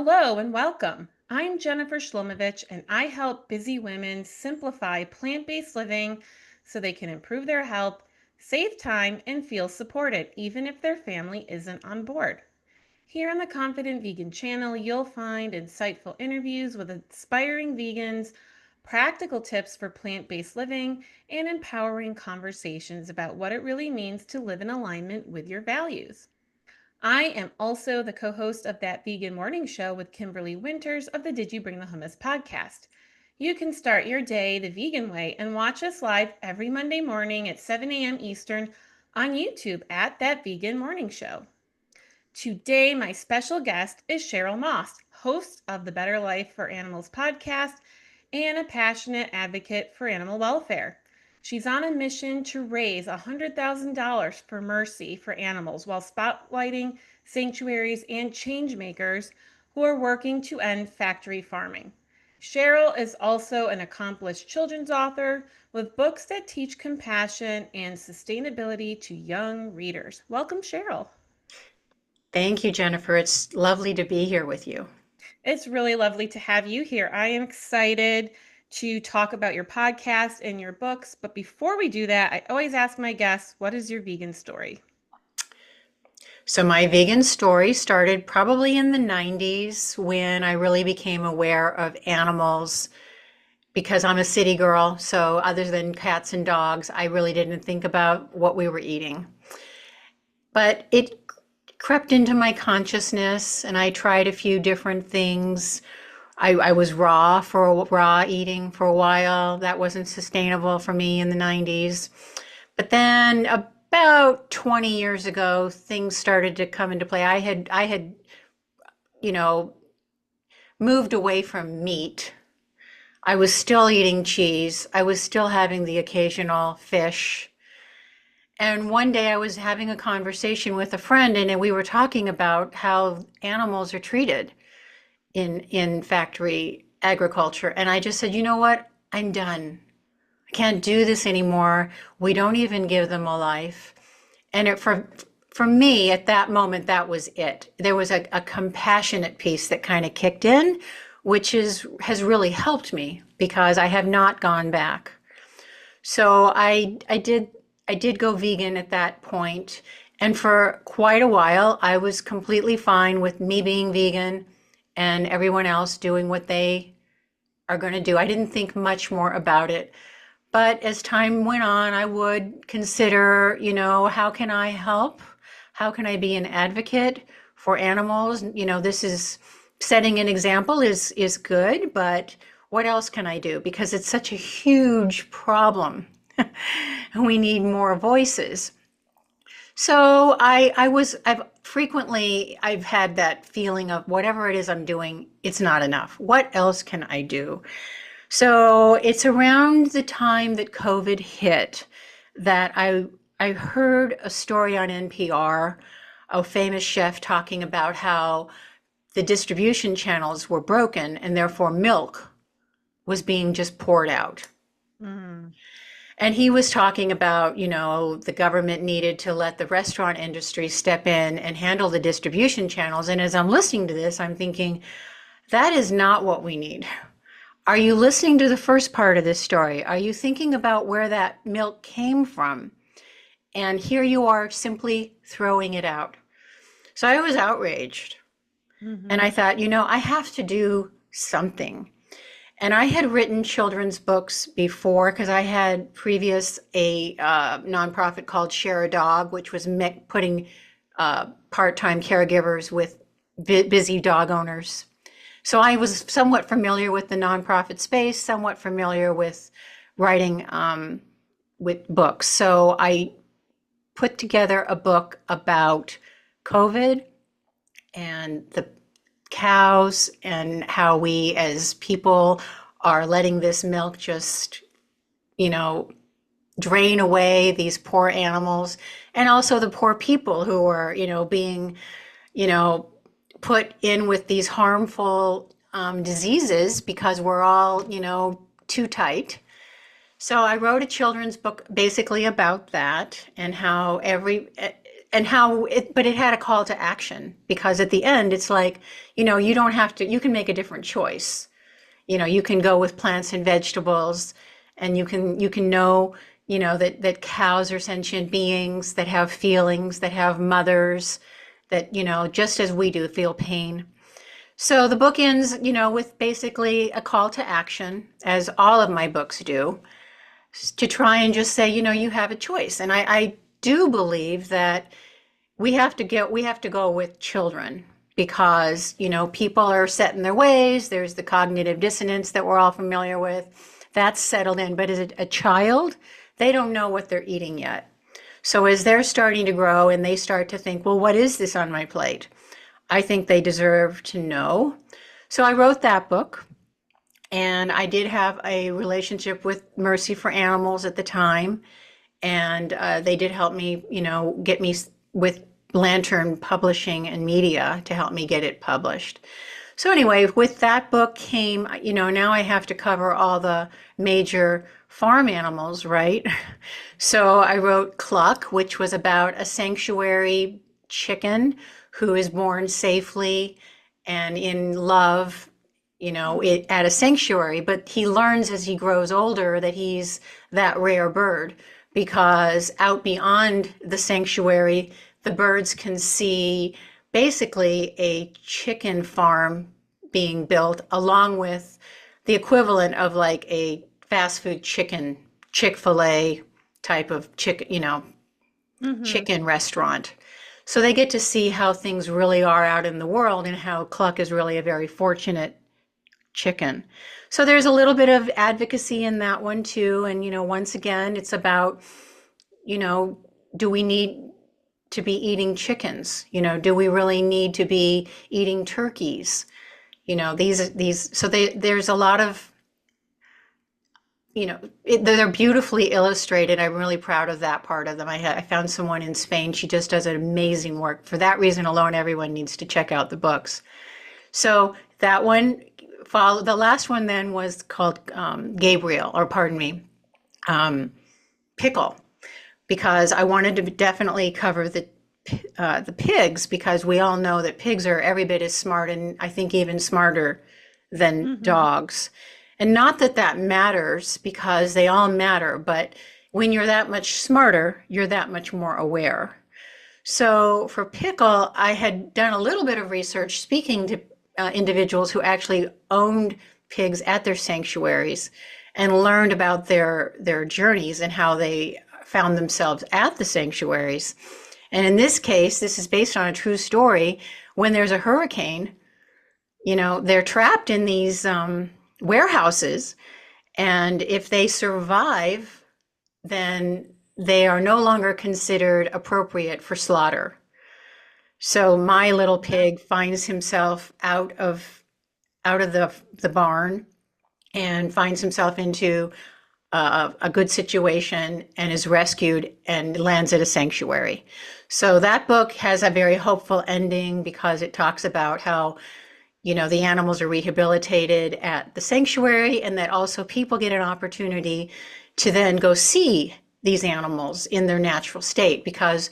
Hello and welcome. I'm Jennifer Shlomovich, and I help busy women simplify plant-based living so they can improve their health, save time, and feel supported, even if their family isn't on board. Here on the Confident Vegan channel, you'll find insightful interviews with inspiring vegans, practical tips for plant-based living, and empowering conversations about what it really means to live in alignment with your values. I am also the co host of That Vegan Morning Show with Kimberly Winters of the Did You Bring the Hummus podcast. You can start your day the vegan way and watch us live every Monday morning at 7 a.m. Eastern on YouTube at That Vegan Morning Show. Today, my special guest is Cheryl Moss, host of the Better Life for Animals podcast and a passionate advocate for animal welfare. She's on a mission to raise $100,000 for mercy for animals while spotlighting sanctuaries and changemakers who are working to end factory farming. Cheryl is also an accomplished children's author with books that teach compassion and sustainability to young readers. Welcome, Cheryl. Thank you, Jennifer. It's lovely to be here with you. It's really lovely to have you here. I am excited to talk about your podcast and your books. But before we do that, I always ask my guests, what is your vegan story? So my vegan story started probably in the 90s when I really became aware of animals because I'm a city girl. So other than cats and dogs, I really didn't think about what we were eating. But it crept into my consciousness and I tried a few different things. I was raw eating for a while. That wasn't sustainable for me in the 90s. But then about 20 years ago, things started to come into play. I had, you know, moved away from meat. I was still eating cheese. I was still having the occasional fish. And one day I was having a conversation with a friend, and we were talking about how animals are treated in factory agriculture. And I just said, you know what? I'm done. I can't do this anymore. We don't even give them a life. And for me, at that moment, that was it. There was a compassionate piece that kind of kicked in, which has really helped me because I have not gone back. So I did go vegan at that point, and for quite a while, I was completely fine with me being vegan and everyone else doing what they are going to do. I didn't think much more about it. But as time went on, I would consider, how can I help? How can I be an advocate for animals? This is setting an example is good, but what else can I do? Because it's such a huge problem and we need more voices. So I've had that feeling of whatever it is I'm doing, it's not enough. What else can I do? So it's around the time that COVID hit that I heard a story on NPR, a famous chef talking about how the distribution channels were broken and therefore milk was being just poured out. Mm. And he was talking about, the government needed to let the restaurant industry step in and handle the distribution channels. And as I'm listening to this, I'm thinking, that is not what we need. Are you listening to the first part of this story? Are you thinking about where that milk came from? And here you are simply throwing it out. So I was outraged. And I thought, I have to do something. And I had written children's books before because I had previous a nonprofit called Share a Dog, which was putting part-time caregivers with busy dog owners. So I was somewhat familiar with the nonprofit space, somewhat familiar with writing with books. So I put together a book about COVID and the cows and how we as people are letting this milk just, drain away these poor animals and also the poor people who are, being, put in with these harmful diseases because we're all, too tight. So I wrote a children's book basically about that and how and how it, but it had a call to action because at the end, it's like, you don't have to, you can make a different choice. You can go with plants and vegetables, and you can know, that cows are sentient beings that have feelings, that have mothers, that, just as we do, feel pain. So the book ends, with basically a call to action, as all of my books do, to try and just say, you have a choice. And I do believe that we have to go with children because, people are set in their ways. There's the cognitive dissonance that we're all familiar with. That's settled in. But as a child, they don't know what they're eating yet. So as they're starting to grow and they start to think, well, what is this on my plate? I think they deserve to know. So I wrote that book, and I did have a relationship with Mercy for Animals at the time, and they did help me, get me with Lantern Publishing and Media to help me get it published. So anyway, with that book came, now I have to cover all the major farm animals, right? So I wrote Cluck, which was about a sanctuary chicken who is born safely and in love, at a sanctuary, but he learns as he grows older that he's that rare bird because out beyond the sanctuary, the birds can see basically a chicken farm being built along with the equivalent of like a fast food chicken, Chick-fil-A type of Mm-hmm. chicken restaurant. So they get to see how things really are out in the world and how Cluck is really a very fortunate chicken. So there's a little bit of advocacy in that one too. And, once again, it's about, you know, do we need to be eating chickens? Do we really need to be eating turkeys? So there's a lot of, they're beautifully illustrated. I'm really proud of that part of them. I found someone in Spain. She just does an amazing work. For that reason alone, everyone needs to check out the books. So that one followed. The last one then was called Gabriel, or pardon me, Pickle, because I wanted to definitely cover the pigs, because we all know that pigs are every bit as smart, and I think even smarter than Mm-hmm. dogs. And not that that matters, because they all matter, but when you're that much smarter, you're that much more aware. So for Pickle, I had done a little bit of research speaking to individuals who actually owned pigs at their sanctuaries and learned about their journeys and how they found themselves at the sanctuaries. And in this case, this is based on a true story. When there's a hurricane, they're trapped in these warehouses, and if they survive, then they are no longer considered appropriate for slaughter. So my little pig finds himself out of the barn and finds himself into a good situation and is rescued and lands at a sanctuary. So that book has a very hopeful ending because it talks about how, the animals are rehabilitated at the sanctuary, and that also people get an opportunity to then go see these animals in their natural state, because,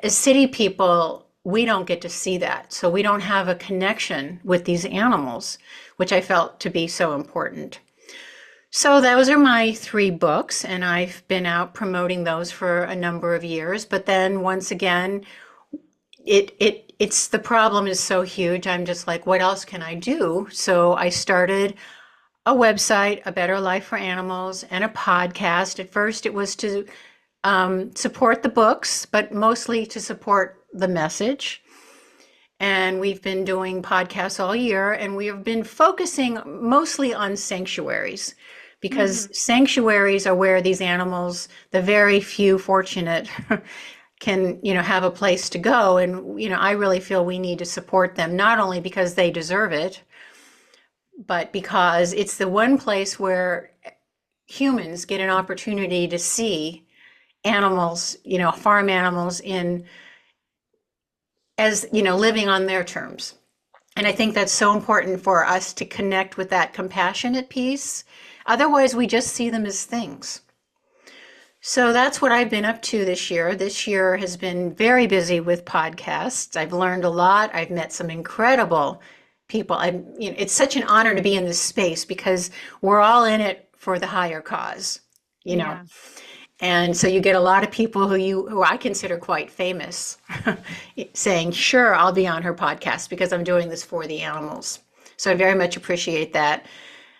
as city people, we don't get to see that. So we don't have a connection with these animals, which I felt to be so important. So those are my 3 books, and I've been out promoting those for a number of years. But then once again, it's the problem is so huge. I'm just like, what else can I do? So I started a website, A Better Life for Animals, and a podcast. At first, it was to support the books, but mostly to support the message. And we've been doing podcasts all year, and we have been focusing mostly on sanctuaries, because Mm-hmm. sanctuaries are where these animals, the very few fortunate, can, have a place to go. And, I really feel we need to support them, not only because they deserve it, but because it's the one place where humans get an opportunity to see animals, farm animals living on their terms. And I think that's so important for us to connect with that compassionate piece. Otherwise, we just see them as things. So that's what I've been up to this year. This year has been very busy with podcasts. I've learned a lot. I've met some incredible people. It's such an honor to be in this space because we're all in it for the higher cause, you know. Yeah. And so you get a lot of people who I consider quite famous saying, "Sure, I'll be on her podcast because I'm doing this for the animals." So I very much appreciate that.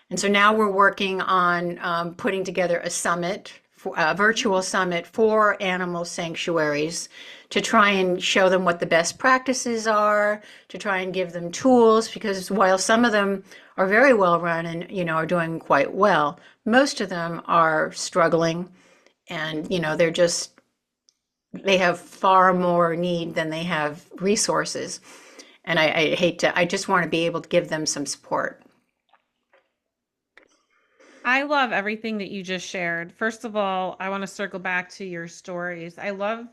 And so now we're working on putting together a summit, a virtual summit for animal sanctuaries to try and show them what the best practices are, to try and give them tools, because while some of them are very well run and, are doing quite well, most of them are struggling and, they have far more need than they have resources. And I just want to be able to give them some support. I love everything that you just shared. First of all, I want to circle back to your stories. I love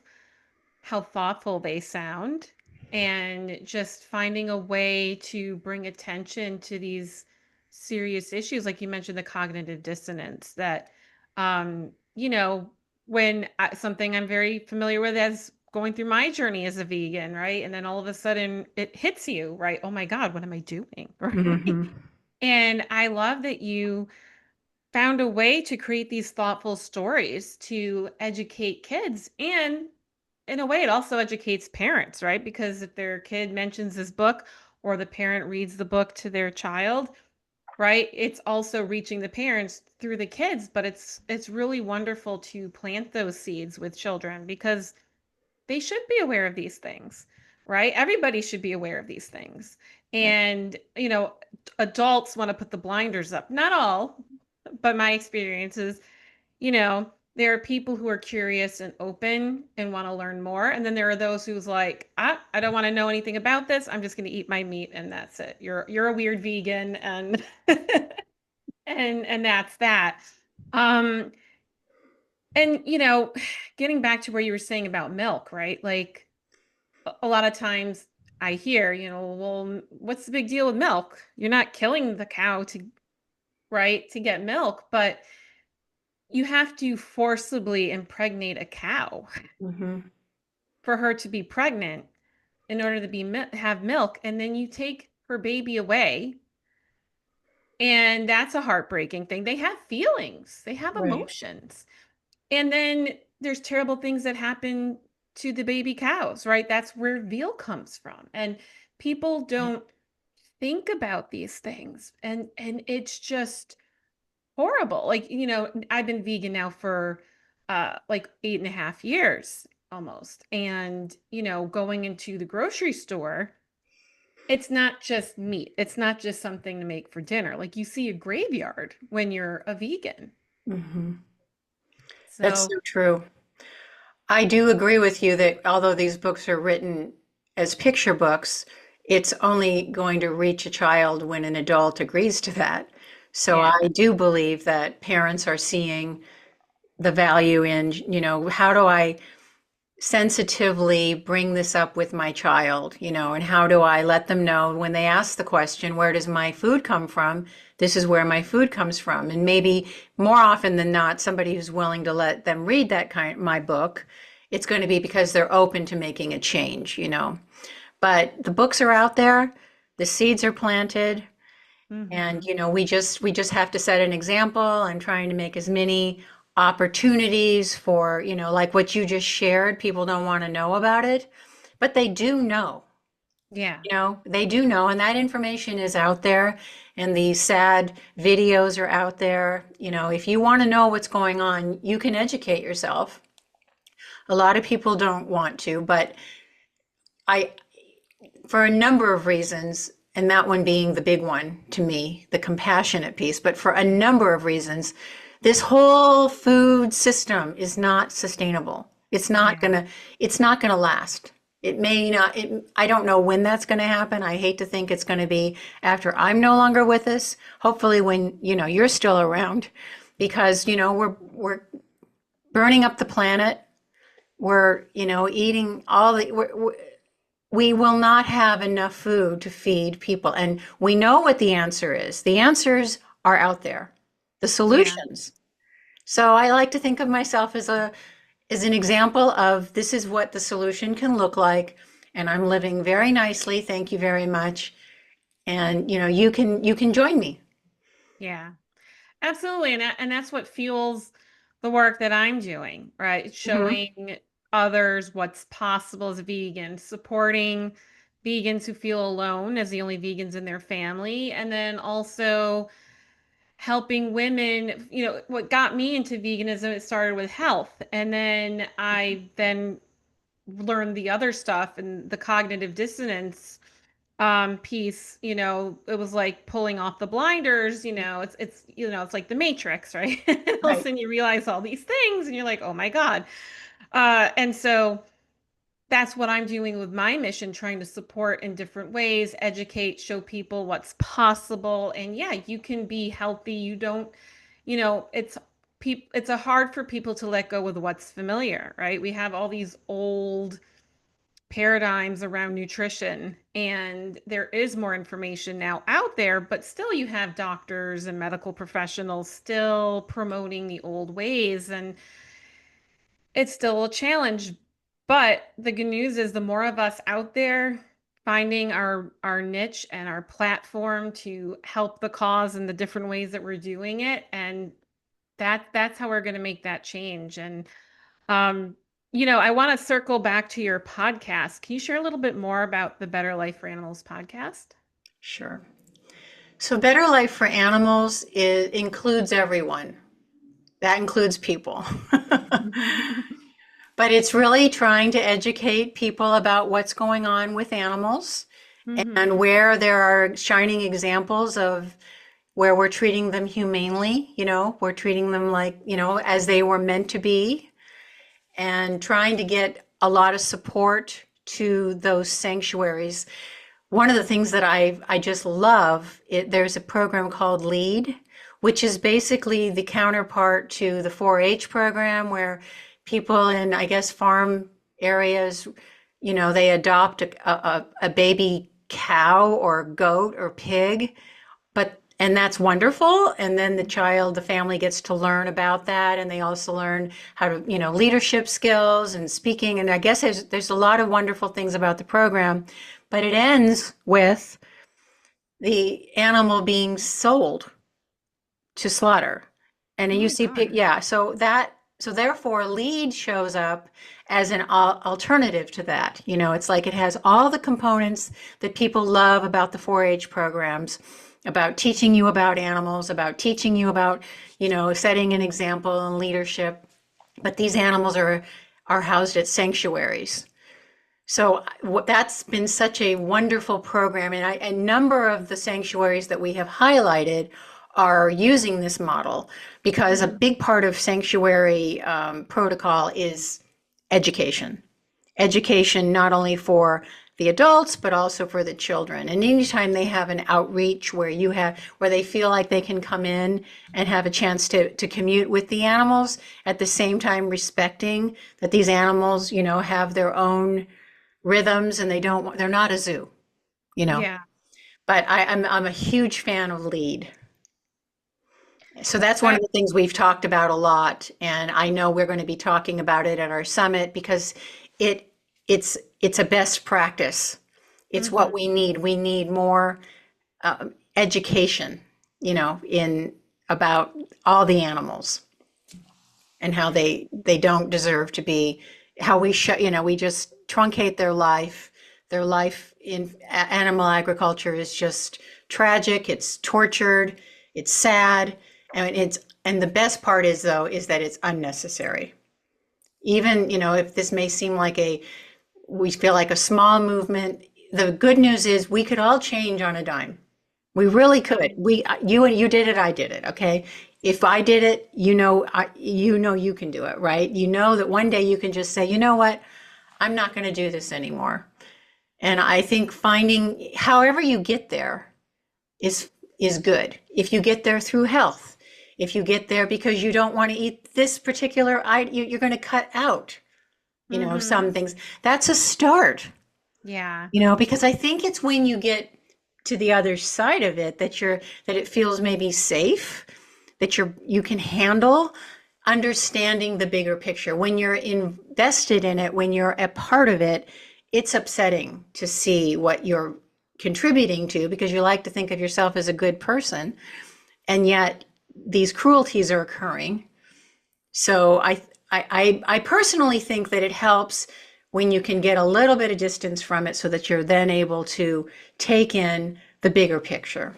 how thoughtful they sound and just finding a way to bring attention to these serious issues. Like you mentioned, the cognitive dissonance that, you know, something I'm very familiar with as going through my journey as a vegan, right? And then all of a sudden it hits you, right? Oh my God, what am I doing? Right. Hmm. And I love that you found a way to create these thoughtful stories to educate kids. And in a way, it also educates parents, right? Because if their kid mentions this book or the parent reads the book to their child, right? It's also reaching the parents through the kids, but it's really wonderful to plant those seeds with children because they should be aware of these things, right? Everybody should be aware of these things. Right. And, adults want to put the blinders up. Not all, but my experience is, there are people who are curious and open and want to learn more. And then there are those who's like, I don't want to know anything about this. I'm just going to eat my meat and that's it. You're a weird vegan and and that's that. Um, and getting back to where you were saying about milk, right? Like a lot of times I hear, well, what's the big deal with milk? You're not killing the cow to right to get milk, but you have to forcibly impregnate a cow Hmm. for her to be pregnant in order to have milk, and then you take her baby away, and that's a heartbreaking thing. They have feelings, they have Right. emotions, and then there's terrible things that happen to the baby cows, right? That's where veal comes from, and people don't think about these things, and it's just horrible. Like, I've been vegan now for like 8.5 years almost. And, going into the grocery store, it's not just meat. It's not just something to make for dinner. Like you see a graveyard when you're a vegan. Hmm. That's So so true. I do agree with you that although these books are written as picture books, it's only going to reach a child when an adult agrees to that. So yeah, I do believe that parents are seeing the value in, how do I sensitively bring this up with my child, and how do I let them know when they ask the question, where does my food come from? This is where my food comes from. And maybe more often than not, somebody who's willing to let them read my book, it's going to be because they're open to making a change, But the books are out there, the seeds are planted, and hmm, we just have to set an example. I'm trying to make as many opportunities for, like what you just shared. People don't want to know about it, but they do know. yeah, They do know, and that information is out there, and these sad videos are out there. If you want to know what's going on, you can educate yourself. A lot of people don't want to, but I, for a number of reasons, and that one being the big one to me, the compassionate piece, but for a number of reasons, this whole food system is not sustainable. yeah, It's not gonna last. It may not, I don't know when that's gonna happen. I hate to think it's gonna be after I'm no longer with us. Hopefully when, you're still around because, we're burning up the planet. We're, eating all we will not have enough food to feed people. And we know what the answer is. The answers are out there. The yeah. solutions, So I like to think of myself as an example of this is what the solution can look like, and I'm living very nicely. Thank you very much. And you can join me. Yeah. Absolutely. And that's what fuels the work that I'm doing, right? Hmm. Showing others what's possible as a vegan, supporting vegans who feel alone as the only vegans in their family, and then also helping women. What got me into veganism, it started with health. And then I then learned the other stuff and the cognitive dissonance piece. It was like pulling off the blinders. It's like the Matrix, right? All of a Right. sudden you realize all these things and you're like, oh my God. And so that's what I'm doing with my mission, trying to support in different ways, educate, show people what's possible. And yeah, you can be healthy. You don't, it's a hard for people to let go with what's familiar, right? We have all these old paradigms around nutrition, and there is more information now out there, but still you have doctors and medical professionals still promoting the old ways, and it's still a challenge. But the good news is the more of us out there finding our niche and our platform to help the cause in the different ways that we're doing it, and that's how we're going to make that change. And um, I want to circle back to your podcast. Can you share a little bit more about the Better Life for Animals podcast? Sure. So Better Life for Animals includes everyone. That includes people. But it's really trying to educate people about what's going on with animals Hmm. and where there are shining examples of where we're treating them humanely, we're treating them like, as they were meant to be, and trying to get a lot of support to those sanctuaries. One of the things that I just love, there's a program called LEAD, which is basically the counterpart to the 4-H program, where people in, I guess, farm areas, they adopt a baby cow or goat or pig, and that's wonderful. And then the family gets to learn about that, and they also learn how to, leadership skills and speaking. And I guess there's a lot of wonderful things about the program, but it ends with the animal being sold to slaughter. And Oh you my see, God. yeah, so therefore lead shows up as an alternative to that. It's like it has all the components that people love about the 4-H programs, about teaching you about animals, about teaching you about, setting an example and leadership. But these animals are housed at sanctuaries. So that's been such a wonderful program, and a number of the sanctuaries that we have highlighted are using this model because a Mhm. big part of sanctuary protocol is education. Education not only for the adults but also for the children. And anytime they have an outreach where they feel like they can come in and have a chance to commute with the animals, at the same time respecting that these animals, have their own rhythms, and they're not a zoo, you know. Yeah. But I'm a huge fan of lead. So that's one I, of the things we've talked about a lot, and I know we're going to be talking about it at our summit because it's a best practice. It's what mhm. we need. We need more education, in about all the animals and how they don't deserve to be, how we just truncate their life. Their life in animal agriculture is just tragic. It's tortured. It's sad. And the best part is, though, is that it's unnecessary. Even, if this may seem like we feel like a small movement, the good news is we could all change on a dime. We really could. You did it, I did it, okay? If I did it, you can do it, right? You know that one day you can just say, you know what? I'm not going to do this anymore. And I think finding however you get there is is good. If you get there through health, if you get there because you don't want to eat this particular item, you're going to cut out, Mhm. some things. That's a start. Yeah. Because I think it's when you get to the other side of it that it feels maybe safe, that you can handle. understanding the bigger picture. When you're invested in it, when you're a part of it, it's upsetting to see what you're contributing to because you like to think of yourself as a good person, and yet these cruelties are occurring. So I personally think that it helps when you can get a little bit of distance from it so that you're then able to take in the bigger picture.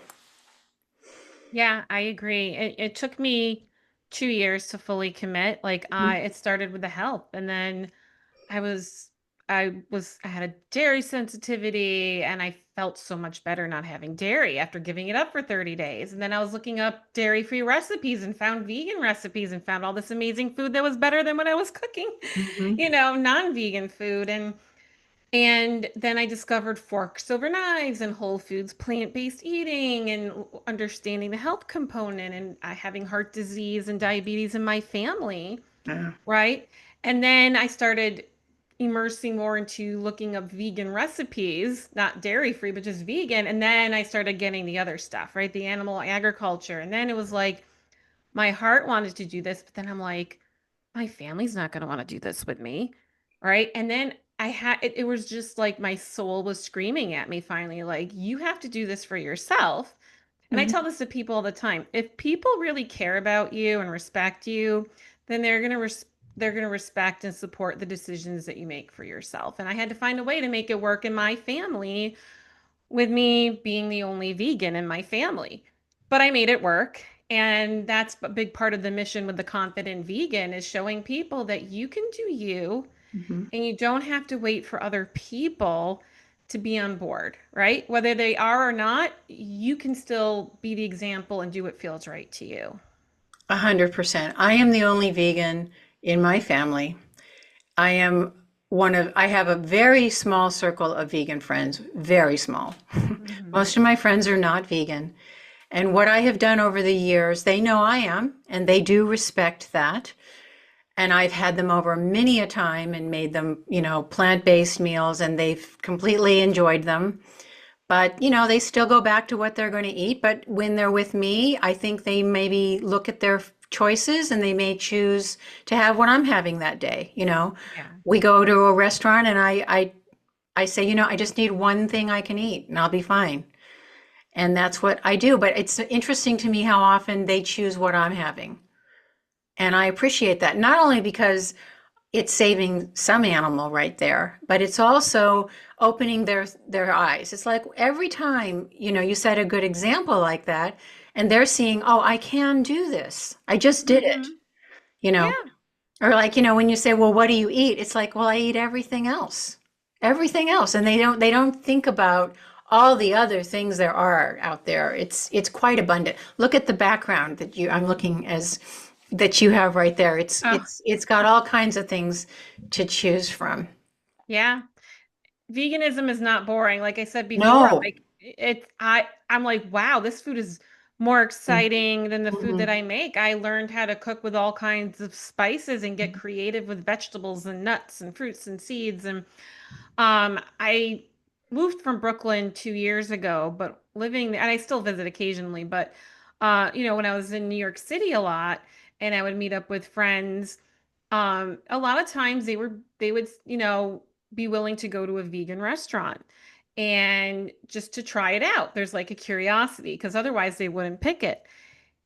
Yeah, I agree. It took me 2 years to fully commit. Like it started with the help, and then I was, I had a dairy sensitivity, and I felt so much better not having dairy after giving it up for 30 days. And then I was looking up dairy-free recipes and found vegan recipes and found all this amazing food that was better than what I was cooking, Mm-hmm. non-vegan food. And then I discovered forks over knives and whole foods, plant-based eating, and understanding the health component, and I having heart disease and diabetes in my family, Yeah. right? And then I started immersing more into looking up vegan recipes, not dairy-free, but just vegan. And then I started getting the other stuff, right? The animal agriculture. And then it was like my heart wanted to do this, but then I'm like, my family's not going to want to do this with me. Right. And then it was just like my soul was screaming at me finally, like, you have to do this for yourself. And I Mhm. tell this to people all the time. If people really care about you and respect you, then they're going to respect and support the decisions that you make for yourself. And I had to find a way to make it work in my family with me being the only vegan in my family. But I made it work. And that's a big part of the mission with the Confident Vegan is showing people that you can do you Mhm. and you don't have to wait for other people to be on board, right? Whether they are or not, you can still be the example and do what feels right to you. 100%. I am the only vegan in my family. I have a very small circle of vegan friends, very small. Hmm. Most of my friends are not vegan. And what I have done over the years, they know I am, and they do respect that. And I've had them over many a time and made them, plant-based meals, and they've completely enjoyed them. But, they still go back to what they're going to eat. But when they're with me, I think they maybe look at their choices and they may choose to have what I'm having that day. Yeah. We go to a restaurant and I say, I just need one thing I can eat and I'll be fine. And that's what I do. But it's interesting to me how often they choose what I'm having. And I appreciate that, not only because it's saving some animal right there, but it's also opening their eyes. It's like every time, you set a good example like that, and they're seeing, oh, I can do this. I just did it, Hmm. you know. Yeah. Or like, when you say, well, what do you eat? It's like, well, I eat everything else. Everything else. And they don't think about all the other things there are out there. It's quite abundant. Look at the background I'm looking as that you have right there. It's Oh, it's it's got all kinds of things to choose from. yeah. Veganism is not boring. Like I said before, No. like I'm like, wow, this food is more exciting than the food that Mhm. I make. I learned how to cook with all kinds of spices and get creative with vegetables and nuts and fruits and seeds. And I moved from Brooklyn 2 years ago, but living and I still visit occasionally, but when I was in New York City a lot and I would meet up with friends, a lot of times they would, be willing to go to a vegan restaurant and just to try it out. There's like a curiosity because otherwise they wouldn't pick it.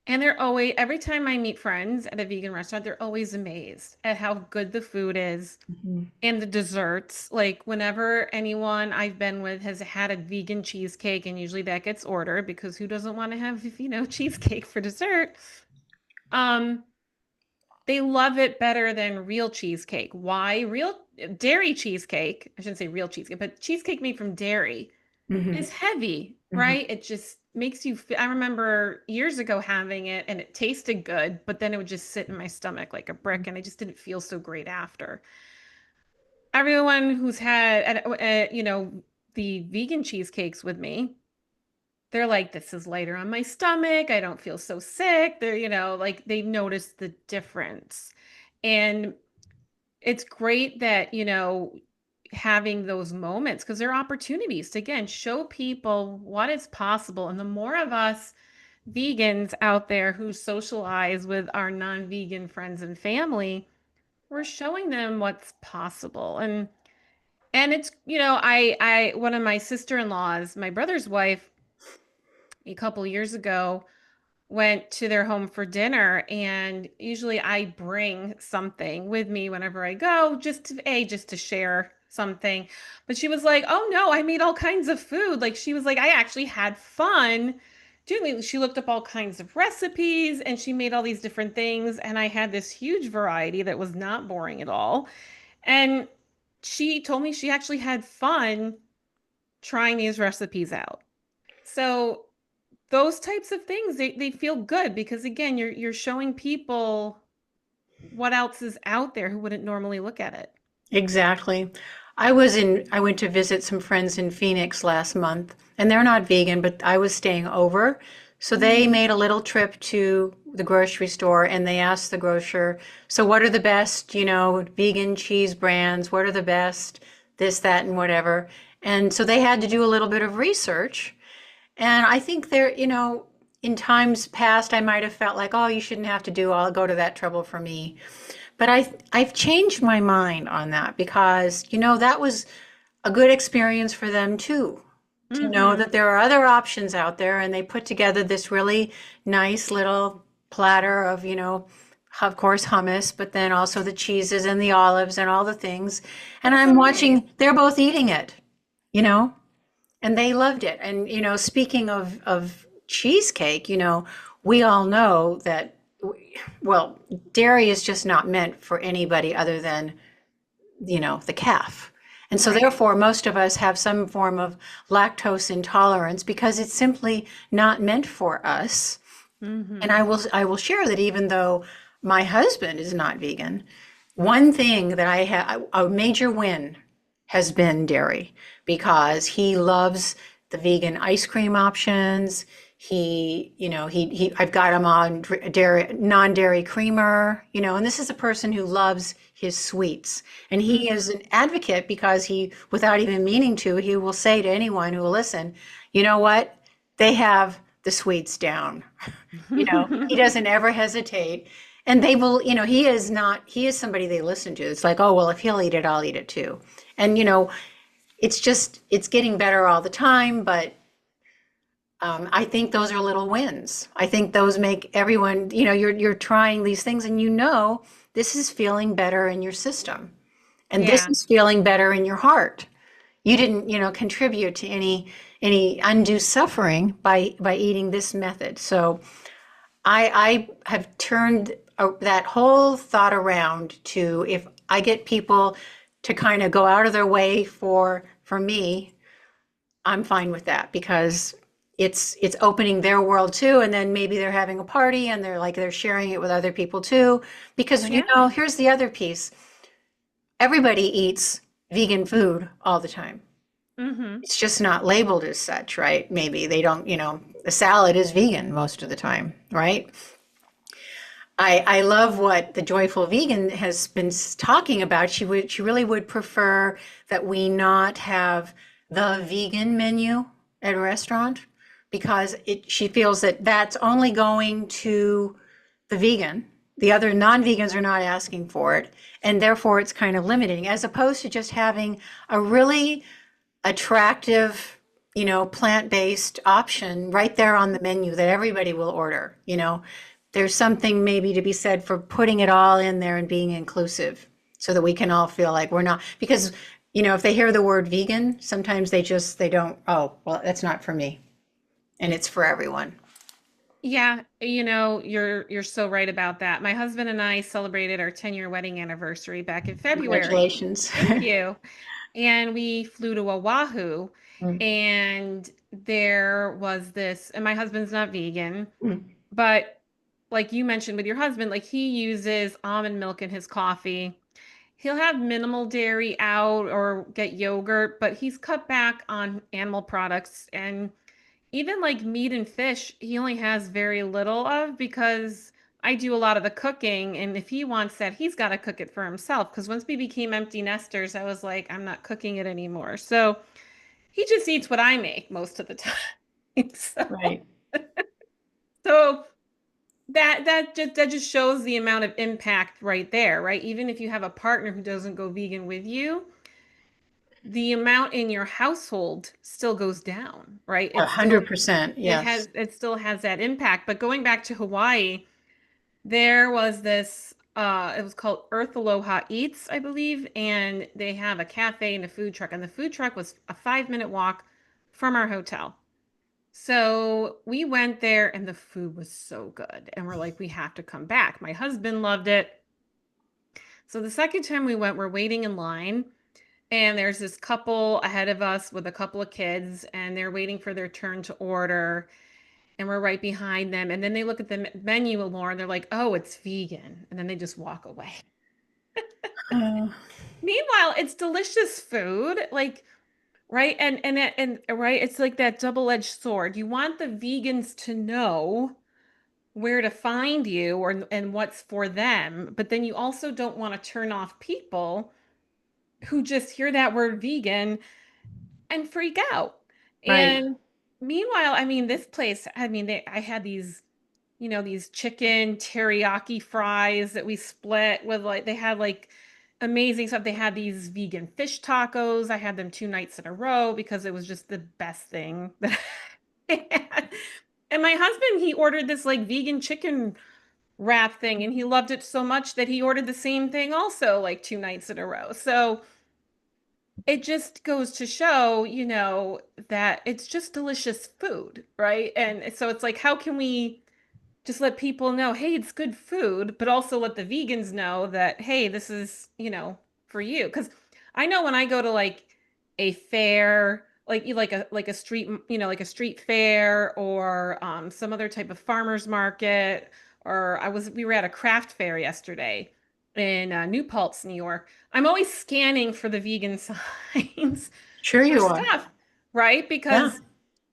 And they're always, every time I meet friends at a vegan restaurant, they're always amazed at how good the food is Mhm. and the desserts. Like whenever anyone I've been with has had a vegan cheesecake, and usually that gets ordered because who doesn't want to have, cheesecake for dessert? Um, they love it better than real cheesecake. Why? Real dairy cheesecake, I shouldn't say real cheesecake, but cheesecake made from dairy Mhm. is heavy, Mhm. right? It just makes you I remember years ago having it and it tasted good, but then it would just sit in my stomach like a brick and I just didn't feel so great after. Everyone who's had the vegan cheesecakes with me, they're like, this is lighter on my stomach. I don't feel so sick. They're, like they noticed the difference. And it's great that, having those moments because they're opportunities to again show people what is possible. And the more of us vegans out there who socialize with our non-vegan friends and family, we're showing them what's possible. And it's, I one of my sister-in-laws, my brother's wife, a couple years ago went to their home for dinner, and usually I bring something with me whenever I go, just to share something. But she was like, "Oh no, I made all kinds of food." Like, she was like, "I actually had fun doing it." She looked up all kinds of recipes and she made all these different things, and I had this huge variety that was not boring at all. And she told me she actually had fun trying these recipes out. So those types of things, they feel good because again, you're showing people what else is out there who wouldn't normally look at it. Exactly. I went to visit some friends in Phoenix last month, and they're not vegan, but I was staying over. So they Mm-hmm. made a little trip to the grocery store and they asked the grocer, so what are the best, vegan cheese brands? What are the best? This, that, and whatever. And so they had to do a little bit of research. And I think in times past, I might have felt like, oh, you shouldn't have to do, I'll go to that trouble for me. But I've changed my mind on that because, that was a good experience for them too, to know Mm-hmm. that there are other options out there and they put together this really nice little platter of, of course, hummus, but then also the cheeses and the olives and all the things. And That's I'm so nice. watching, they're both eating it, you know, and they loved it. And, speaking of cheesecake, we all know that, well, dairy is just not meant for anybody other than, the calf. And so Right. therefore, most of us have some form of lactose intolerance because it's simply not meant for us. And Mm-hmm. I will share that even though my husband is not vegan, one thing that I have, a major win has been dairy because he loves the vegan ice cream options. I've got him on dairy, non-dairy creamer, and this is a person who loves his sweets. And he is Mm-hmm. an advocate because without even meaning to, he will say to anyone who will listen, you know what? They have the sweets down. He doesn't ever hesitate. And they will, he is somebody they listen to. It's like, oh, well, if he'll eat it, I'll eat it too. And, it's getting better all the time, but I think those are little wins. I think those make everyone, you're trying these things and this is feeling better in your system and this Yeah. is feeling better in your heart. You didn't, contribute to any undue suffering by eating this method. So I have turned that whole thought around to if I get people to kind of go out of their way for me, I'm fine with that because it's opening their world too, and then maybe they're having a party and they're sharing it with other people too. Because Yeah. here's the other piece. Everybody eats vegan food all the time. Mm-hmm. It's just not labeled as such, right? Maybe they don't, the salad is vegan most of the time, right? I love what the Joyful Vegan has been talking about. She really would prefer that we not have the vegan menu at a restaurant because she feels that that's only going to the vegan. The other non-vegans are not asking for it, and therefore it's kind of limiting, as opposed to just having a really attractive, plant-based option right there on the menu that everybody will order. There's something maybe to be said for putting it all in there and being inclusive so that we can all feel like we're not, because, if they hear the word vegan, sometimes they don't, oh, well, that's not for me. And it's for everyone. Yeah, you're so right about that. My husband and I celebrated our 10-year wedding anniversary back in February. Congratulations. Thank you. And we flew to Oahu, Mm, and there was this, and my husband's not vegan, mm. but like you mentioned with your husband, like he uses almond milk in his coffee. He'll have minimal dairy out or get yogurt, but he's cut back on animal products. And even like meat and fish, he only has very little of because I do a lot of the cooking. And if he wants that, he's got to cook it for himself. Because once we became empty nesters, I was like, I'm not cooking it anymore. So he just eats what I make most of the time. So Right. So that just shows the amount of impact right there, right? Even if you have a partner who doesn't go vegan with you, the amount in your household still goes down, right? A It still hundred percent, it yes. has it still has that impact. But going back to Hawaii, there was this it was called Earth Aloha Eats, I believe, and they have a cafe and a food truck, and the food truck was a 5-minute walk from our hotel. So we went there and the food was so good. And we're like, we have to come back. My husband loved it. So the second time we went, we're waiting in line. And there's this couple ahead of us with a couple of kids, and they're waiting for their turn to order. And we're right behind them. And then they look at the menu, Lauren, they're like, oh, it's vegan. And then they just walk away. Oh, Meanwhile, it's delicious food. Like, right. And right. It's like that double-edged sword. You want the vegans to know where to find you or and what's for them, but then you also don't want to turn off people who just hear that word vegan and freak out. right. And meanwhile, I mean, this place, I mean, I had these, these chicken teriyaki fries that we split with like they had like amazing stuff. They had these vegan fish tacos. I had them 2 nights in a row because it was just the best thing that I had. And my husband, he ordered this like vegan chicken wrap thing and he loved it so much that he ordered the same thing also like 2 nights in a row. So it just goes to show, that it's just delicious food, right? And so it's like, how can we just let people know, hey, it's good food, but also let the vegans know that, hey, this is, for you. Because I know when I go to like a fair, like a street, like a street fair or some other type of farmer's market, or we were at a craft fair yesterday in New Paltz, New York. I'm always scanning for the vegan signs Sure for you are. stuff, right? Yeah,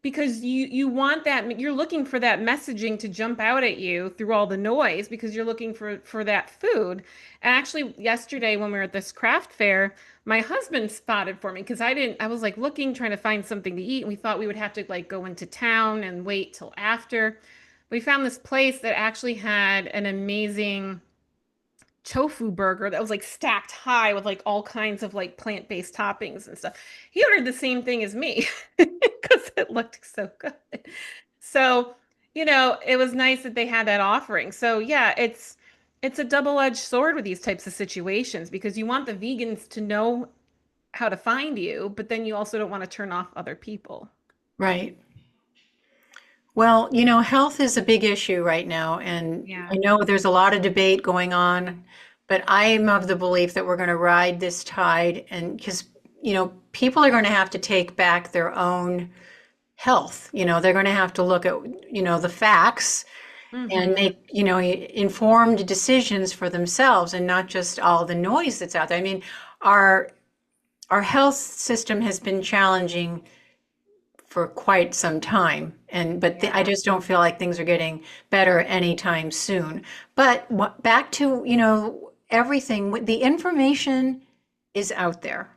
Because you want that, you're looking for that messaging to jump out at you through all the noise because you're looking for that food. And actually yesterday when we were at this craft fair, my husband spotted for me because I was like looking trying to find something to eat and we thought we would have to like go into town and wait till after. We found this place that actually had an amazing tofu burger that was like stacked high with like all kinds of like plant-based toppings and stuff. He ordered the same thing as me because it looked so good. So, it was nice that they had that offering. So, yeah, it's a double-edged sword with these types of situations because you want the vegans to know how to find you, but then you also don't want to turn off other people. right. Well, health is a big issue right now, and I Yeah. know there's a lot of debate going on, but I am of the belief that we're going to ride this tide, and because, people are going to have to take back their own health. They're going to have to look at, the facts and Mm-hmm. make, informed decisions for themselves and not just all the noise that's out there. I mean, our our health system has been challenging for quite some time, and I Yeah. just don't feel like things are getting better anytime soon. But back to, everything, the information is out there.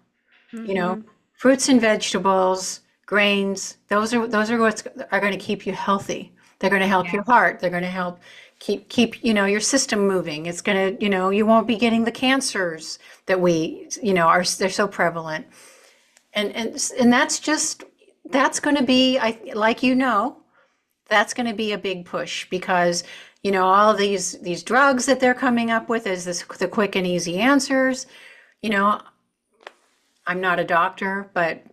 You know, Mm-hmm. fruits and vegetables, grains, those are what's are going to keep you healthy. They're going to help Yeah. your heart. They're going to help keep, your system moving. It's going to, you won't be getting the cancers that they're so prevalent. And that's going to be, like, that's going to be a big push because, all these drugs that they're coming up with is the quick and easy answers. You know, I'm not a doctor, but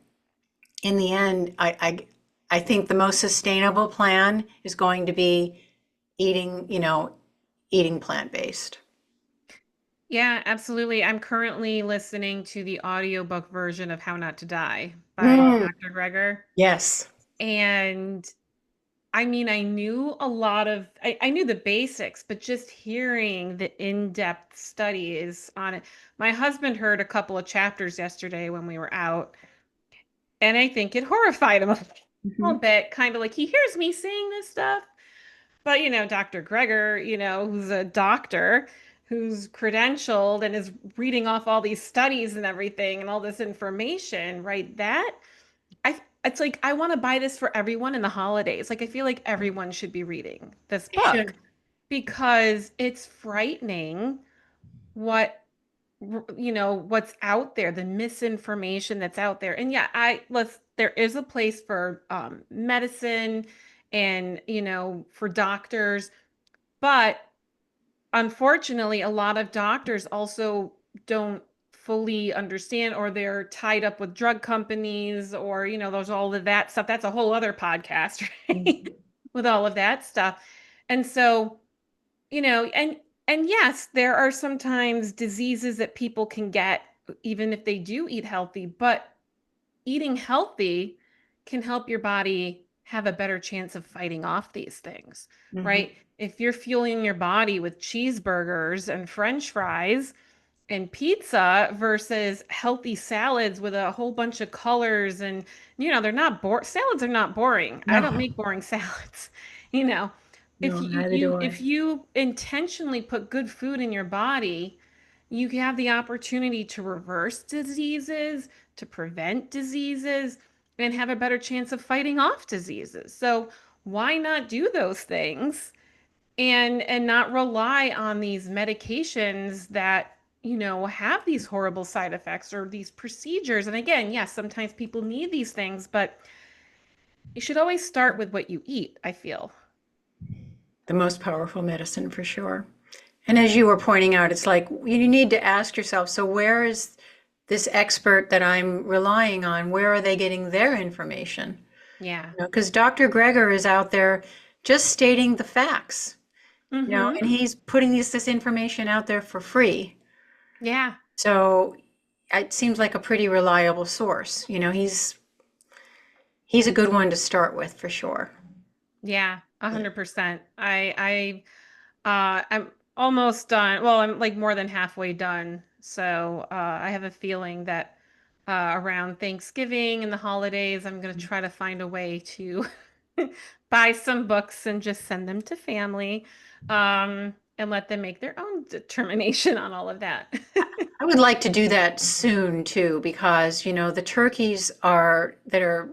in the end, I think the most sustainable plan is going to be eating, eating plant-based. Yeah, absolutely. I'm currently listening to the audiobook version of How Not to Die by Mm, Dr. Greger. yes. And I mean, I knew the basics, but just hearing the in-depth studies on it. My husband heard a couple of chapters yesterday when we were out, and I think it horrified him a little Mhm. bit, kind of like he hears me saying this stuff. But Dr. Greger, who's a doctor, who's credentialed and is reading off all these studies and everything and all this information, right? it's like I want to buy this for everyone in the holidays. Like I feel like everyone should be reading this You should. book because it's frightening what what's out there, the misinformation that's out there. And yeah, I let's there is a place for medicine and for doctors, but unfortunately, a lot of doctors also don't fully understand, or they're tied up with drug companies, or there's all of that stuff. That's a whole other podcast, right? Mhm. With all of that stuff. And so, you know, and and yes, there are sometimes diseases that people can get even if they do eat healthy, but eating healthy can help your body have a better chance of fighting off these things, Mhm. right? If you're fueling your body with cheeseburgers and french fries and pizza versus healthy salads with a whole bunch of colors, and they're not salads are not boring. I don't No, make boring salads. you know if no, you, neither you do I. if you intentionally put good food in your body, you have the opportunity to reverse diseases, to prevent diseases, and have a better chance of fighting off diseases. So why not do those things and not rely on these medications that have these horrible side effects or these procedures? And again, yes, sometimes people need these things, but you should always start with what you eat, I feel. The most powerful medicine for sure. And as you were pointing out, it's like you need to ask yourself, so where is this expert that I'm relying on? Where are they getting their information? Yeah. Because Dr. Greger is out there just stating the facts, Mm-hmm. and he's putting this information out there for free. Yeah. So it seems like a pretty reliable source. He's a good one to start with for sure. Yeah. 100%. I'm almost done. Well, I'm like more than halfway done. So I have a feeling that around Thanksgiving and the holidays, I'm going to try to find a way to buy some books and just send them to family, and let them make their own determination on all of that. I would like to do that soon too, because the turkeys that are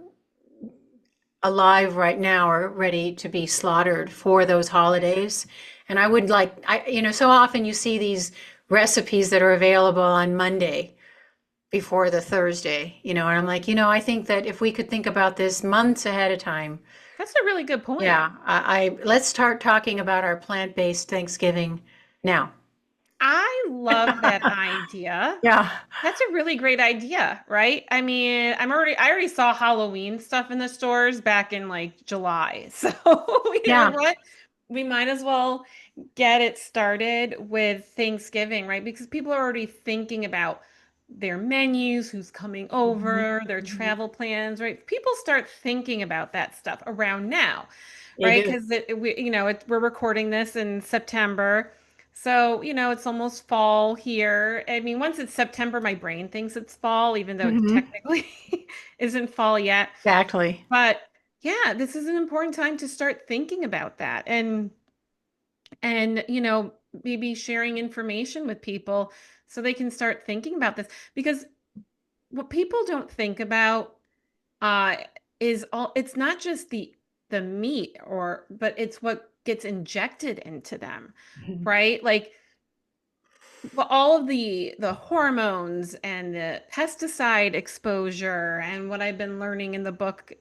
alive right now are ready to be slaughtered for those holidays. And I would like, so often you see these recipes that are available on Monday before the Thursday, and I'm like, I think that if we could think about this months ahead of time, That's a really good point. yeah, let's start talking about our plant-based Thanksgiving now. I love that idea. Yeah, That's a really great idea, right? I mean, I already saw Halloween stuff in the stores back in like July. So, you know yeah. what? We might as well get it started with Thanksgiving, right? Because people are already thinking about their menus, who's coming Mhm, over, their mhm. travel plans, right? People start thinking about that stuff around now, They right? do. Because we're recording this in September. So, it's almost fall here. I mean, once it's September, my brain thinks it's fall, even though it Mhm. technically isn't fall yet. Exactly. But yeah, this is an important time to start thinking about that, and maybe sharing information with people so they can start thinking about this. Because what people don't think about uh is all it's not just the meat, but it's what gets injected into them, Mhm. right? Like, well, all of the hormones and the pesticide exposure, and what I've been learning in the book,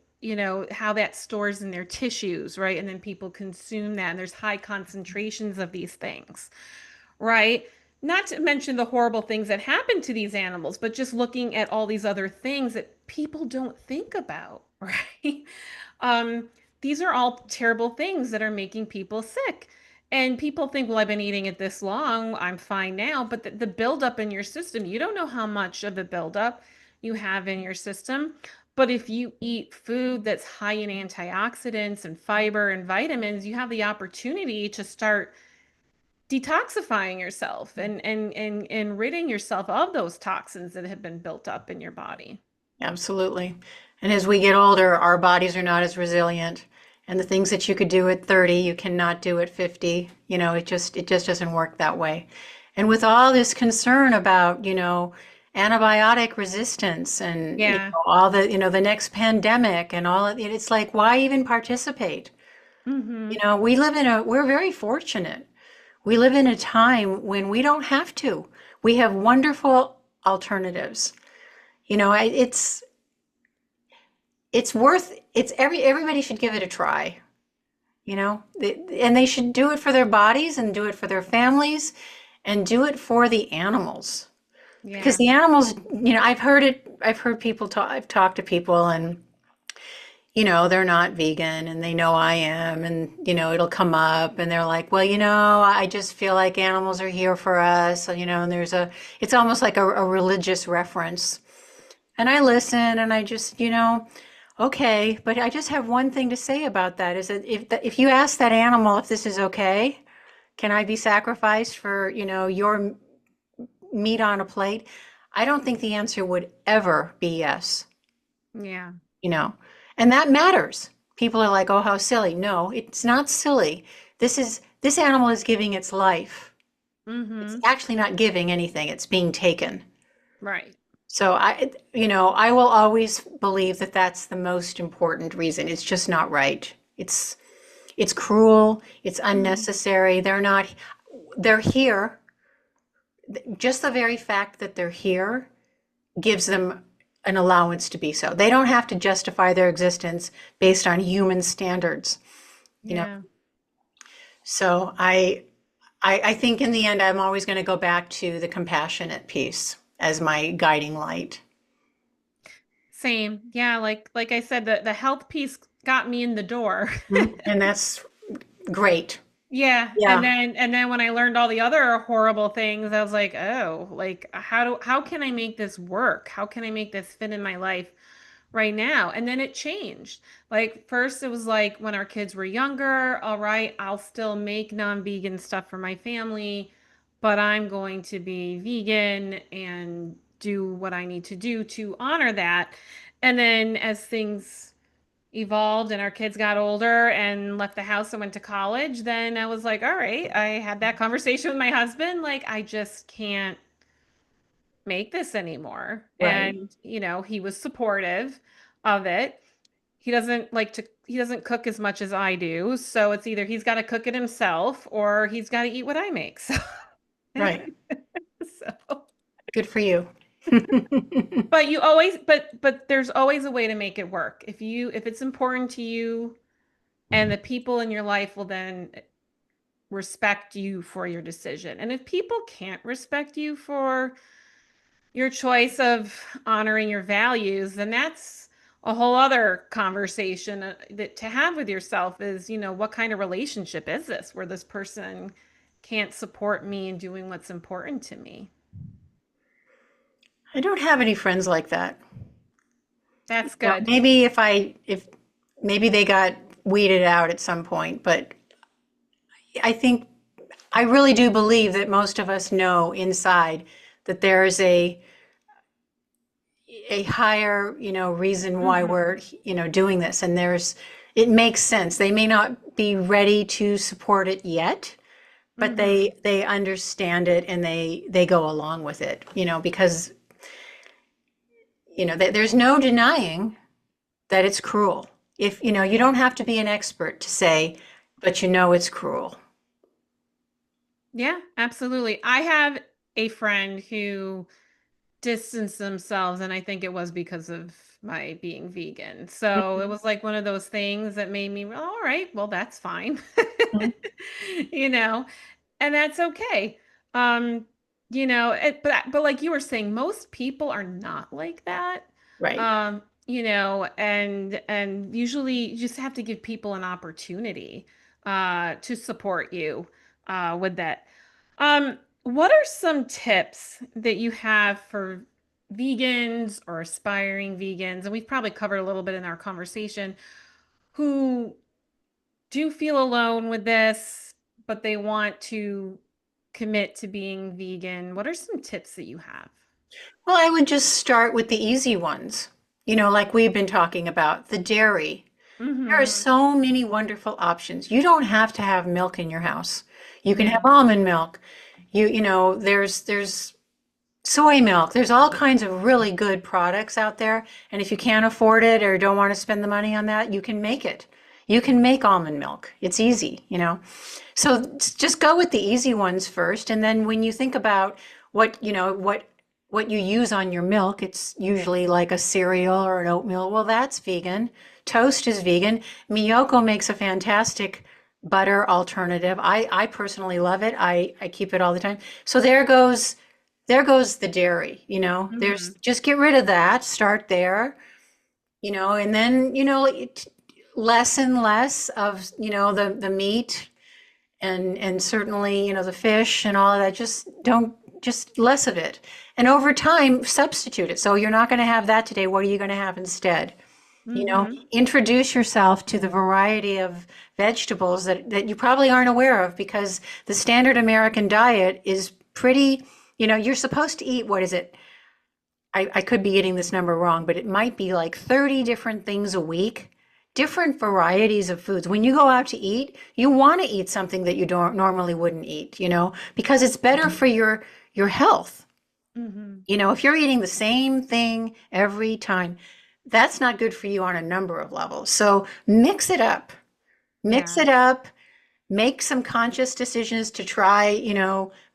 how that stores in their tissues, right? And then people consume that, and there's high concentrations of these things, right? Not to mention the horrible things that happen to these animals, but just looking at all these other things that people don't think about, right? Um, these are all terrible things that are making people sick. And people think, well, I've been eating it this long, I'm fine now. But the buildup in your system, you don't know how much of the buildup you have in your system. But if you eat food that's high in antioxidants and fiber and vitamins, you have the opportunity to start detoxifying yourself and ridding yourself of those toxins that have been built up in your body. Absolutely. And as we get older, our bodies are not as resilient. And the things that you could do at 30, you cannot do at 50. It just doesn't work that way. And with all this concern about, antibiotic resistance and Yeah. all the the next pandemic and all of it. It's like, why even participate? Mhm. We're very fortunate. We live in a time when we don't have to. We have wonderful alternatives. It's worth it's everybody should give it a try. And they should do it for their bodies and do it for their families and do it for the animals. Because Yeah. the animals, I've heard people talk, I've talked to people and, they're not vegan and they know I am and, it'll come up and they're like, well, I just feel like animals are here for us, and it's almost like a religious reference. And I listen and I just, okay, but I just have one thing to say about that is that if you ask that animal if this is okay, can I be sacrificed for, your meat on a plate? I don't think the answer would ever be yes, Yeah. you know. And that matters. People are like, "Oh, how silly." No, it's not silly. This animal is giving its life. It's Mhm. actually not giving anything, it's being taken. Right. So I will always believe that that's the most important reason. It's just not right. It's cruel, it's Mhm. unnecessary. They're here. Just the very fact that they're here gives them an allowance to be so. They don't have to justify their existence based on human standards, you know. Yeah. So I think in the end I'm always going to go back to the compassionate piece as my guiding light. Same. Yeah, like I said, the health piece got me in the door. Mhm. And that's great. Yeah, and Yeah, then when I learned all the other horrible things, I was like, "Oh, like how can I make this work? How can I make this fit in my life right now?" And then it changed. Like first it was like when our kids were younger, all right, I'll still make non-vegan stuff for my family, but I'm going to be vegan and do what I need to do to honor that. And then as things evolved and our kids got older and left the house and went to college, then I was like, all right, I had that conversation with my husband. Like, I just can't make this anymore. right, And, he was supportive of it. He doesn't cook as much as I do. So it's either he's got to cook it himself or he's got to eat what I make. So, right. so, Good for you. but but there's always a way to make it work. If it's important to you, and the people in your life will then respect you for your decision. And if people can't respect you for your choice of honoring your values, then that's a whole other conversation that to have with yourself is, what kind of relationship is this where this person can't support me in doing what's important to me? I don't have any friends like that. That's Well, good. if maybe they got weeded out at some point, but I think I really do believe that most of us know inside that there is a higher, reason why Hmm. we're, doing this. And it makes sense. They may not be ready to support it yet, but Hmm. they understand it and they go along with it, because, there's no denying that it's cruel. If, you don't have to be an expert to say, but it's cruel. Yeah, absolutely. I have a friend who distance themselves, and I think it was because of my being vegan. So it was like one of those things that made me, "Well, all right, well, that's fine." Mhm. You know, and that's okay. Um, but like you were saying, most people are not like that. Right. And usually you just have to give people an opportunity to support you with that. What are some tips that you have for vegans or aspiring vegans? And we've probably covered a little bit in our conversation who do feel alone with this, but they want to commit to being vegan. What are some tips that you have? Well, I would just start with the easy ones, like we've been talking about, the dairy. There are Mm-hmm. so many wonderful options. You don't have to have milk in your house. You can have Yeah. almond milk. There's Soy milk. There's all kinds of really good products out there. And if you can't afford it or don't want to spend the money on that, you can make it. You can make almond milk. It's easy, you know. So just go with the easy ones first. And then when you think about what you use on your milk, it's usually like a cereal or an oatmeal. Well, that's vegan. Toast is vegan. Miyoko makes a fantastic butter alternative. I personally love it. I keep it all the time. So there goes the dairy, there's Hmm. just get rid of that, start there, and then, less and less of, the meat and certainly, the fish and all of that. Just don't, just less of it. And over time, substitute it. So you're not going to have that today. What are you going to have instead? Hmm. Introduce yourself to the variety of vegetables that you probably aren't aware of because the standard American diet is pretty, you're supposed to eat, what is it? I could be getting this number wrong, but it might be like 30 different things a week, different varieties of foods. When you go out to eat, you want to eat something that you don't normally wouldn't eat, because it's better for your health. Hmm. If you're eating the same thing every time, that's not good for you on a number of levels. So mix it up. Mix Yeah. it up, make some conscious decisions to try,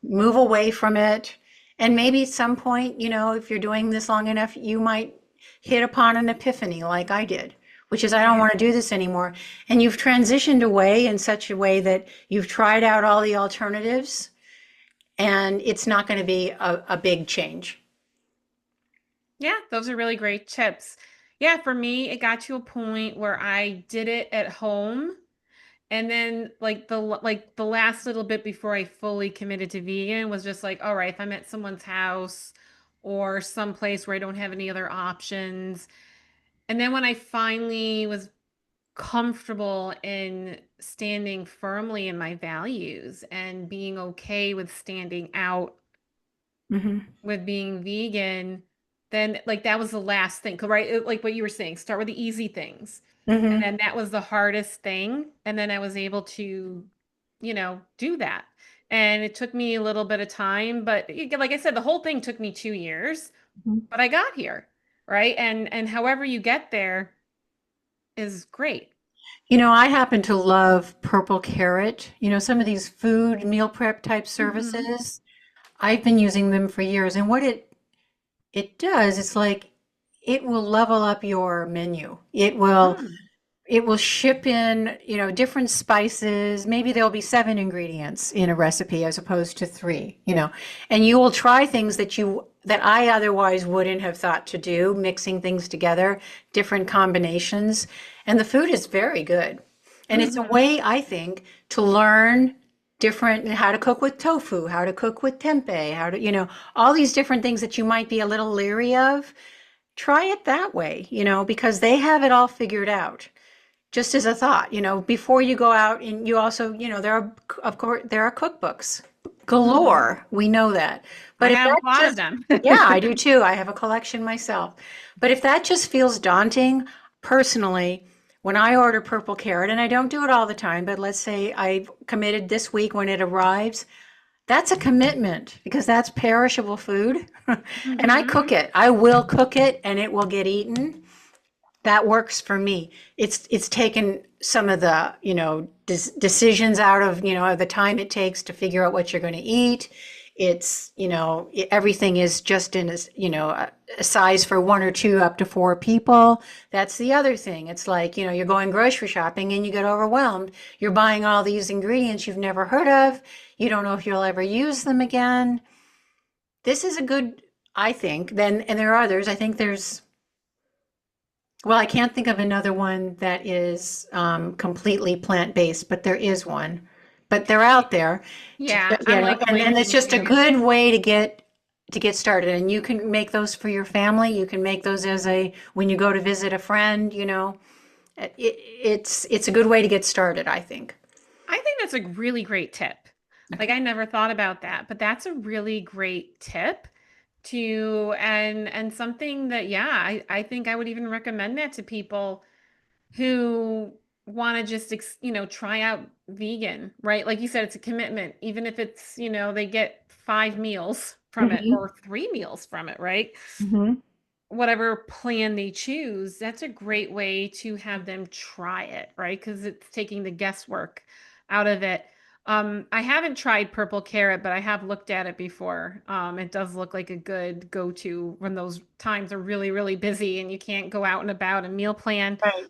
move away from it. And maybe at some point, if you're doing this long enough, you might hit upon an epiphany like I did, which is I don't Yeah. want to do this anymore. And you've transitioned away in such a way that you've tried out all the alternatives and it's not going to be a big change. Yeah, those are really great tips. Yeah, for me, it got to a point where I did it at home. And then like the last little bit before I fully committed to vegan was just like, all right, if I'm at someone's house or someplace where I don't have any other options. And then when I finally was comfortable in standing firmly in my values and being okay with standing out Hmm. with being vegan, then like that was the last thing, right? Like what you were saying, start with the easy things. And Hmm. then that was the hardest thing. And then I was able to, do that. And it took me a little bit of time, but like I said, the whole thing took me 2 years, but I got here, right? And however you get there is great. I happen to love Purple Carrot, some of these food meal prep type Hmm. services. I've been using them for years, and what it does, it's like it will level up your menu. It will ship in, different spices. Maybe there'll be 7 ingredients in a recipe as opposed to 3, and you will try things that I otherwise wouldn't have thought to do, mixing things together, different combinations, and the food is very good. And it's a Hmm. way, I think, to learn different how to cook with tofu, how to cook with tempeh, how to, all these different things that you might be a little leery of. Try it that way, because they have it all figured out. Just as a thought, before you go out, and you also, of course, there are cookbooks Hmm. galore. We know that. I But if have that a lot of just, them. yeah, I do too. I have a collection myself. But if that just feels daunting, personally, when I order purple carrot, and I don't do it all the time, but let's say I've committed this week when it arrives, that's a commitment because that's perishable food. And I Hmm. cook it. I will cook it and it will get eaten. That works for me. It's taken some of the, decisions out of, the time it takes to figure out what you're going to eat. It's, everything is just in a size for 1 or 2 up to 4 people. That's the other thing. It's like, you're going grocery shopping and you get overwhelmed. You're buying all these ingredients you've never heard of. You don't know if you'll ever use them again. This is a good, I think, then, and there are others. I think well, I can't think of another one that is completely plant-based, but there is one. But they're out there, Yeah, I'm like and then it's blanking just a too. good way to get started. And you can make those for your family. You can make those as a when you go to visit a friend. It's a good way to get started, I think. I think that's a really great tip. Like I never thought about that, but that's a really great tip to and something that yeah, I think I would even recommend that to people who want to just try out vegan, right? Like you said, it's a commitment. Even if it's, they get 5 meals from it Hmm. or 3 meals from it, right? Hmm. Whatever plan they choose, that's a great way to have them try it, right? Because it's taking the guesswork out of it. I haven't tried purple carrot, but I have looked at it before. It does look like a good go-to when those times are really, really busy and you can't go out and about and meal plan. Right.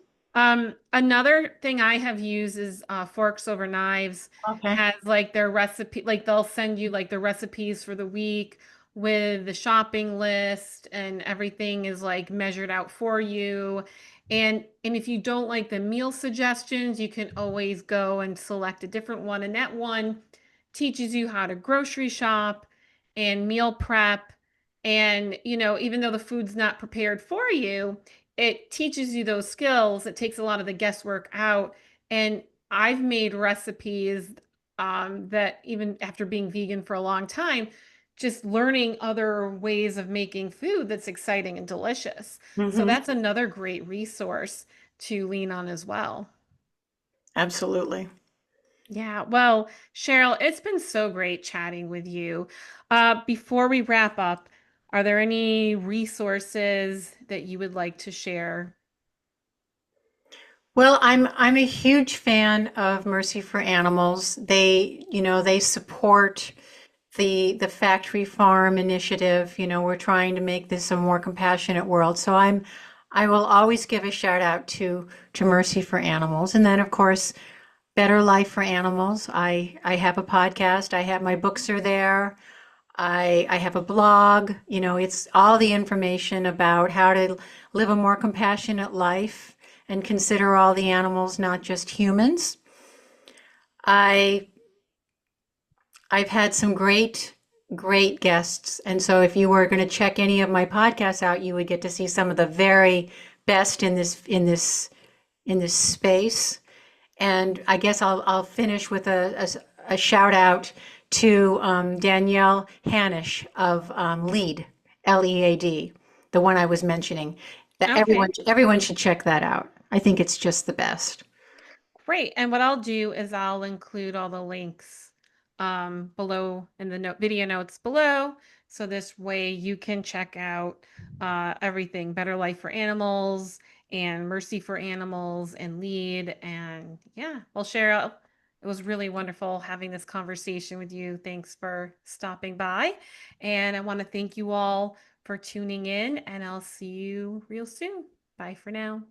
Another thing I have used is Forks Over Knives Okay. has like their recipe, like they'll send you like the recipes for the week with the shopping list and everything is like measured out for you. And if you don't like the meal suggestions, you can always go and select a different one. And that one teaches you how to grocery shop and meal prep. And, even though the food's not prepared for you, it teaches you those skills. It takes a lot of the guesswork out. And I've made recipes that even after being vegan for a long time, just learning other ways of making food that's exciting and delicious. So Hmm. that's another great resource to lean on as well. Absolutely. Yeah, well, Cheryl, it's been so great chatting with you. Before we wrap up, are there any resources that you would like to share? Well, I'm a huge fan of Mercy for Animals. They support the factory farm initiative. We're trying to make this a more compassionate world. So I will always give a shout out to Mercy for Animals. And then of course, Better Life for Animals. I have a podcast. I have my books are there. I have a blog. It's all the information about how to live a more compassionate life and consider all the animals, not just humans. I I've had some great guests, and so if you were going to check any of my podcasts out, you would get to see some of the very best in this space. And I guess I'll finish with a shout out to Danielle Hanish of LEAD, LEAD, the one I was mentioning. That Okay. everyone should check that out. I think it's just the best. Great. And what I'll do is I'll include all the links below in the video notes below. So this way you can check out everything Better Life for Animals and Mercy for Animals and Lead. And yeah, well, Cheryl, it was really wonderful having this conversation with you. Thanks for stopping by. And I want to thank you all for tuning in, and I'll see you real soon. Bye for now.